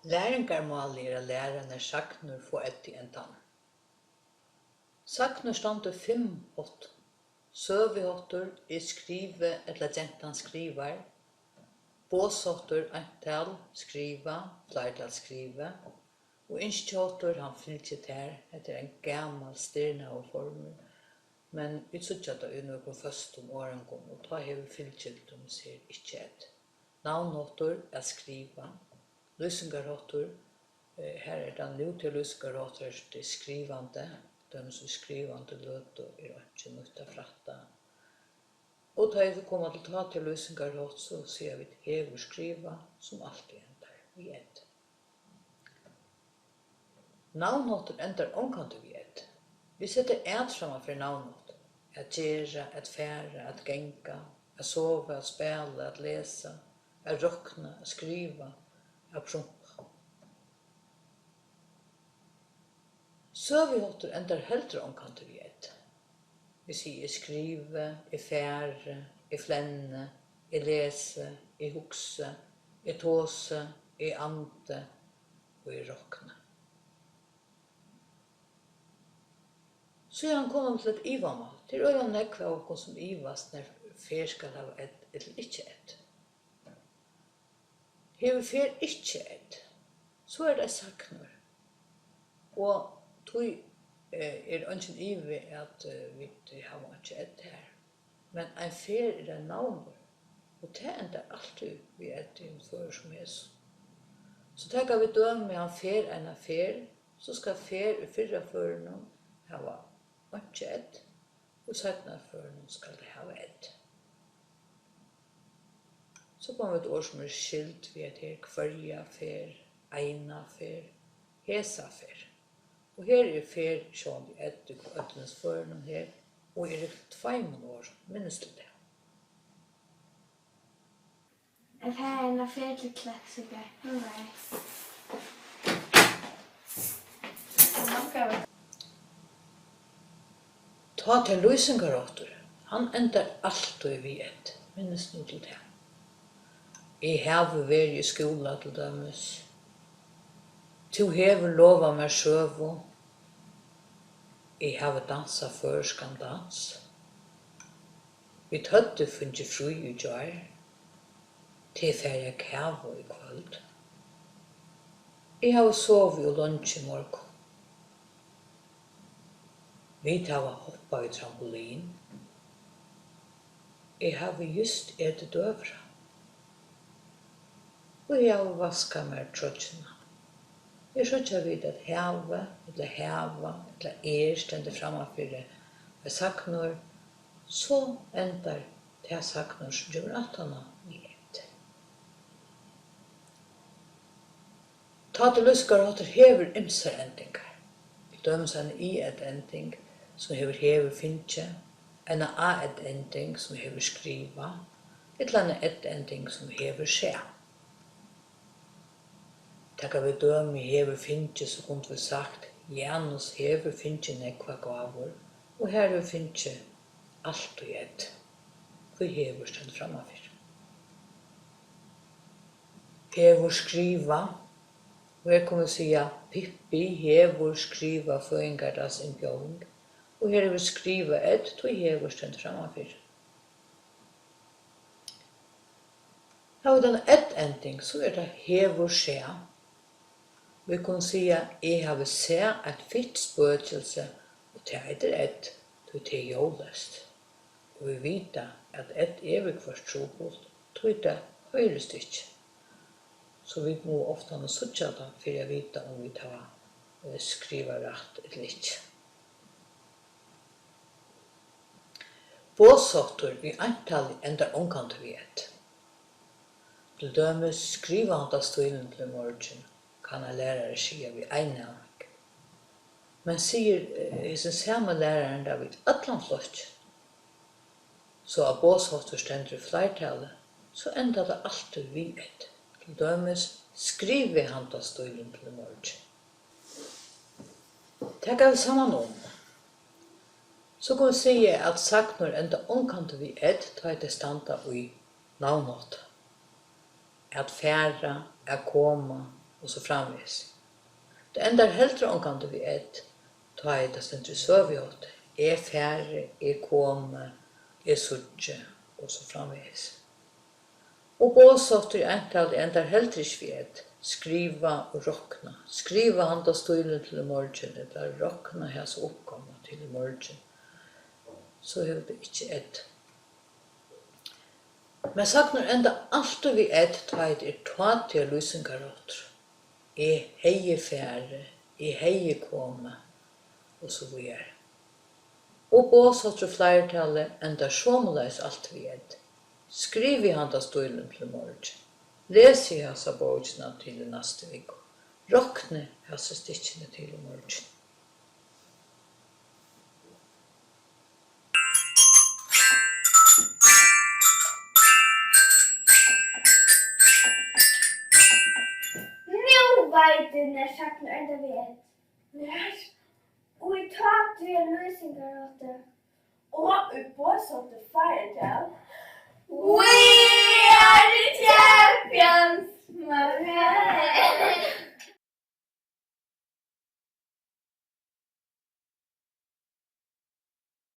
Læringarmáli er at læra når saknur få etter endan. Saknur standa 5 hot. Søvihottur er skrive eller gentan skrivar. Båshottur eintal skriva, fleirtal skriva. Og innskjottur han fylgjer ter etter en gammal styrna og formel. Men vi sutja da i nokon førstum årengum, og ta hever fylgjeldum sier ikkje et. Navnhottur er skriva. Lysingarhottur, her er den nu til lysingarhottur til skrivande. De som skrivande løtu er ikke nødt å fratta. Og da vi kommer til ta til lysingarhott, så sier vi hever skriva, som alltid endar vi et. Navnhottur endar omkantur vi et. Vi setter et framan for navnhottur. At gjera, at færa, at genga, at sova, at spela, at lesa, at rokna, at skriva, at prunka. Søvihottur endar heldre omkantur vi et. Vi sier skrive, fære, flenne, lese, hugse, tåse, ande og rokna. Så er han kommet til et ivamål. Det er jo nekva av oss som ivast når fer skal ha et eller ikke et. Hever fer ikke et, så er det saknur. Og tog er ønsken ive at vi har ikke et her. Men en fer er det navnur. Og det ender alltid vi et innfører som er så. Så tenker vi døme han fer en fer, så skal fer i fyrra føren ha ikke et, og sætna føren skal det ha et. Så kommer vi et ord som er skilt ved at her kvarja fer, eina fer, hesa fer. Og her er fer sjån vi et, og øtlenes føren her, og er det 2 år, minnes du det? Jeg har en affær til Klaksiker. Ta til lysingarhottur, han endar alltid vi et, minnes du til det? Jeg hever vært i skola til dømes. Tu hever lova meg sjøvo. Jeg hever dansa førskan dans. Vi tøtte funnet fri i jar. Til ferie kævo i kvöld. Jeg hever sovet og lunsj i morgen. Vi hever hoppa i trampolin. Jeg hever just etter døvra. Og jeg har vasket meg trøtjene. Jeg skjøtter vidt at heve, eller stender fremmefyrir saknur, så endar det saknur som gjør attana i et. Ta til lysingarhottur hever ymsar endingar. Vi dømes en i et ending som hever finnje, en a et ending som hever skriva, et ending som hever skje. Takka vi dømi hever finnje, så kunne vi sagt, Janus hever finnje nekva gavur, og her hever finnje alt og ett. Vi hever stendt framafyr. Hever skriva, og her kommer vi sia, Pippi hever skriva føingardas innbjøring, og her hever skriva ett, og hever stendt framafyr. Har vi den ett ending, så er det hever skje. Vi kan si at jeg har sett et fitt spøkelse, og det er et, og det er jordløst. Og vi vet at et evig trobult, og det høres ikke. Så vi må ofte ha suttje det, for jeg vet om vi tar skriva rett eller ikke. Båshottur i antallet endar omkant vi et. Til dømes skriva han da stilen til morgen, kan en lærare sige vi einavik. Men sier sin samme læraren da vi allan flott. Så av båshottur stendur i fleirtale, så enda det alltid vi et. Til dømes skriver han da stilen til morgen. Tekka vi saman om. Så kan vi si at saknur enda omkant vi et, ta et standa i navnått. At færa, at koma, och så framvis. Det enda heller omkant vi ett, ta i det stendur søvjått, færre, komme, suttje, og så framvis. Og båsofter i ental enda heller ikke vi et, skriva og rokna. Skriva handa stilen til i morgen, eller rokna hans oppkomma til i morgen. Så har vi ikke et. Men saknar enda alt vi et, ta i det tåtige lysingaråtter. Heie færre, heie komme, og så videre. Og båsofter flertallet enda sjåmåleis alt vi et. Skriv i handa stilen til i morgen. Les i hasa bøkene til neste vik. Rokne hasa stikkene til i morgen. Nu vet du när saknar enda vet. Och i tak till lösningar åt det. Og i båsåtte feiretal. We